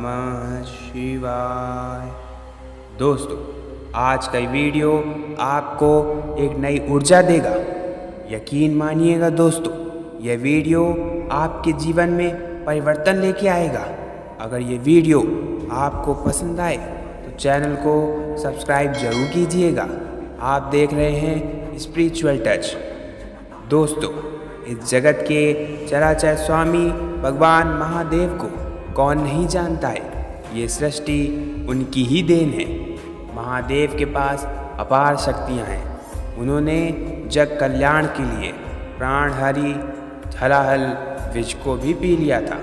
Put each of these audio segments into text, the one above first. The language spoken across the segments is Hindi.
नमः शिवाय। दोस्तों, आज का वीडियो आपको एक नई ऊर्जा देगा। यकीन मानिएगा दोस्तों, यह वीडियो आपके जीवन में परिवर्तन लेके आएगा। अगर ये वीडियो आपको पसंद आए तो चैनल को सब्सक्राइब जरूर कीजिएगा। आप देख रहे हैं स्पिरिचुअल टच। दोस्तों, इस जगत के चराचर स्वामी भगवान महादेव को कौन नहीं जानता है। ये सृष्टि उनकी ही देन है। महादेव के पास अपार शक्तियाँ हैं। उन्होंने जग कल्याण के लिए प्राणहरि हलाहल विष को भी पी लिया था।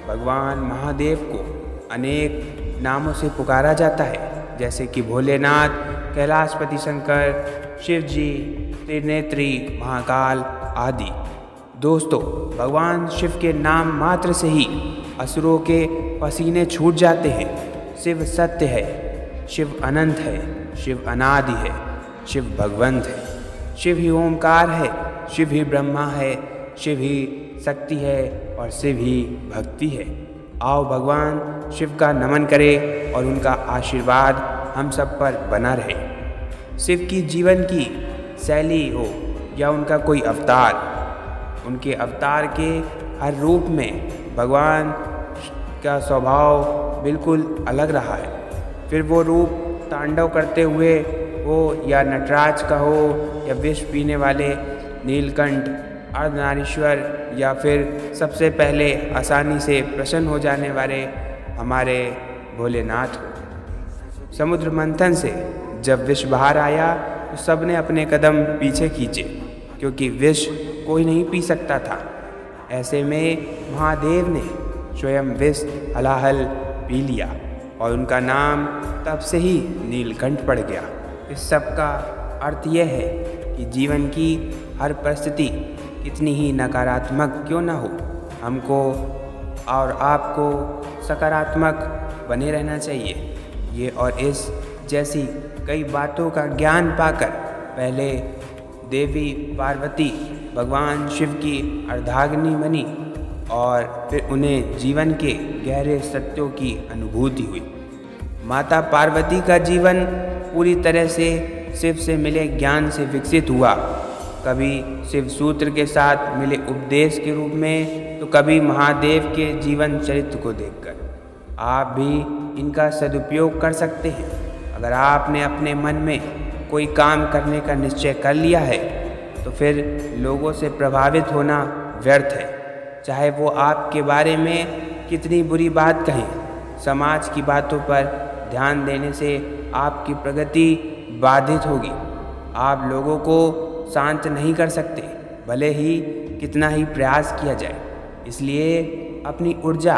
भगवान महादेव को अनेक नामों से पुकारा जाता है, जैसे कि भोलेनाथ, कैलाशपति शंकर, शिव जी, त्रिनेत्री, महाकाल आदि। दोस्तों, भगवान शिव के नाम मात्र से ही असुरों के पसीने छूट जाते हैं। शिव सत्य है, शिव अनंत है, शिव अनादि है, शिव भगवंत है, शिव ही ओमकार है, शिव ही ब्रह्मा है, शिव ही शक्ति है और शिव ही भक्ति है। आओ भगवान शिव का नमन करें और उनका आशीर्वाद हम सब पर बना रहे। शिव की जीवन की शैली हो या उनका कोई अवतार, उनके अवतार के हर रूप में भगवान का स्वभाव बिल्कुल अलग रहा है। फिर वो रूप तांडव करते हुए हो या नटराज का हो या विष पीने वाले नीलकंठ, अर्धनारीश्वर या फिर सबसे पहले आसानी से प्रसन्न हो जाने वाले हमारे भोलेनाथ हो। समुद्र मंथन से जब विष बाहर आया तो सबने अपने कदम पीछे खींचे, क्योंकि विष कोई नहीं पी सकता था। ऐसे में महादेव ने स्वयं विष हलाहल पी लिया और उनका नाम तब से ही नीलकंठ पड़ गया। इस सब का अर्थ यह है कि जीवन की हर परिस्थिति कितनी ही नकारात्मक क्यों न हो, हमको और आपको सकारात्मक बने रहना चाहिए। ये और इस जैसी कई बातों का ज्ञान पाकर पहले देवी पार्वती भगवान शिव की अर्धांगिनी बनी और फिर उन्हें जीवन के गहरे सत्यों की अनुभूति हुई। माता पार्वती का जीवन पूरी तरह से शिव से मिले ज्ञान से विकसित हुआ। कभी शिव सूत्र के साथ मिले उपदेश के रूप में, तो कभी महादेव के जीवन चरित्र को देखकर। आप भी इनका सदुपयोग कर सकते हैं। अगर आपने अपने मन में कोई काम करने का निश्चय कर लिया है तो फिर लोगों से प्रभावित होना व्यर्थ है। चाहे वो आपके बारे में कितनी बुरी बात कहें, समाज की बातों पर ध्यान देने से आपकी प्रगति बाधित होगी। आप लोगों को शांत नहीं कर सकते, भले ही कितना ही प्रयास किया जाए। इसलिए अपनी ऊर्जा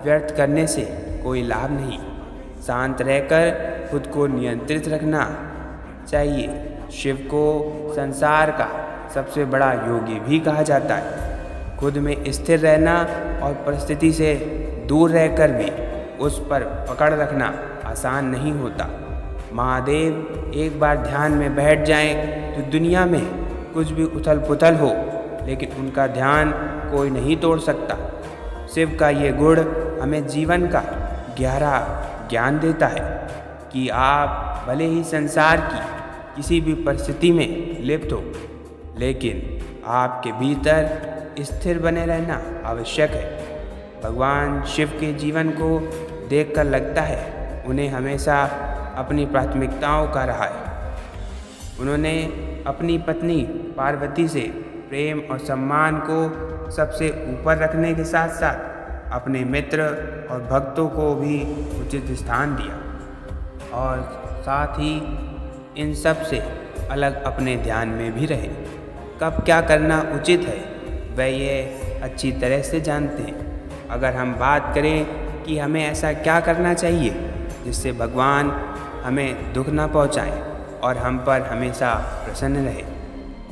व्यर्थ करने से कोई लाभ नहीं। शांत रहकर खुद को नियंत्रित रखना चाहिए। शिव को संसार का सबसे बड़ा योगी भी कहा जाता है। खुद में स्थिर रहना और परिस्थिति से दूर रहकर भी उस पर पकड़ रखना आसान नहीं होता। महादेव एक बार ध्यान में बैठ जाएं तो दुनिया में कुछ भी उथल पुथल हो, लेकिन उनका ध्यान कोई नहीं तोड़ सकता। शिव का ये गुण हमें जीवन का गहरा ज्ञान देता है कि आप भले ही संसार की किसी भी परिस्थिति में लिप्त हो, लेकिन आपके भीतर स्थिर बने रहना आवश्यक है। भगवान शिव के जीवन को देखकर लगता है उन्हें हमेशा अपनी प्राथमिकताओं का रहा है। उन्होंने अपनी पत्नी पार्वती से प्रेम और सम्मान को सबसे ऊपर रखने के साथ साथ अपने मित्र और भक्तों को भी उचित स्थान दिया और साथ ही इन सब से अलग अपने ध्यान में भी रहे। कब क्या करना उचित है वह ये अच्छी तरह से जानते हैं। अगर हम बात करें कि हमें ऐसा क्या करना चाहिए जिससे भगवान हमें दुख ना पहुँचाएं और हम पर हमेशा प्रसन्न रहे,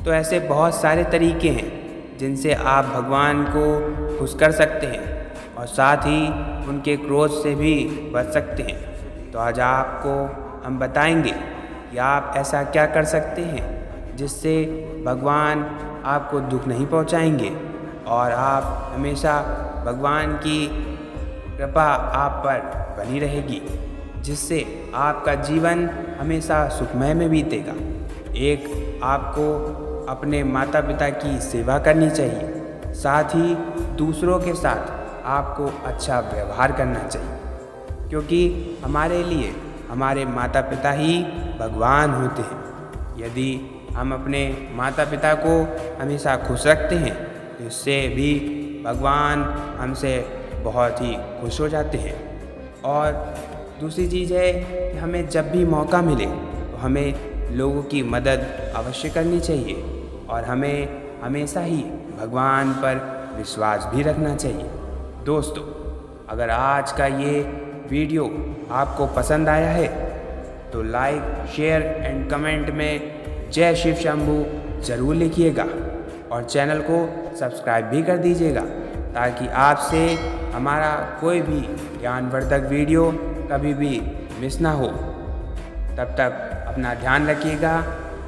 तो ऐसे बहुत सारे तरीके हैं जिनसे आप भगवान को खुश कर सकते हैं और साथ ही उनके क्रोध से भी बच सकते हैं। तो आज आपको हम बताएंगे कि आप ऐसा क्या कर सकते हैं जिससे भगवान आपको दुख नहीं पहुंचाएंगे और आप हमेशा भगवान की कृपा आप पर बनी रहेगी, जिससे आपका जीवन हमेशा सुखमय में बीतेगा। एक आपको अपने माता पिता की सेवा करनी चाहिए, साथ ही दूसरों के साथ आपको अच्छा व्यवहार करना चाहिए, क्योंकि हमारे लिए हमारे माता पिता ही भगवान होते हैं। यदि हम अपने माता पिता को हमेशा खुश रखते हैं तो इससे भी भगवान हमसे बहुत ही खुश हो जाते हैं। और दूसरी चीज़ है कि हमें जब भी मौका मिले तो हमें लोगों की मदद अवश्य करनी चाहिए और हमें हमेशा ही भगवान पर विश्वास भी रखना चाहिए। दोस्तों, अगर आज का ये वीडियो आपको पसंद आया है तो लाइक, शेयर एंड कमेंट में जय शिव शंभू ज़रूर लिखिएगा और चैनल को सब्सक्राइब भी कर दीजिएगा, ताकि आपसे हमारा कोई भी ज्ञानवर्धक वीडियो कभी भी मिस ना हो। तब तक अपना ध्यान रखिएगा।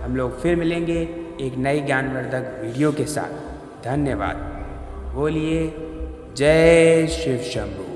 हम लोग फिर मिलेंगे एक नई ज्ञानवर्धक वीडियो के साथ। धन्यवाद। बोलिए जय शिव शंभू।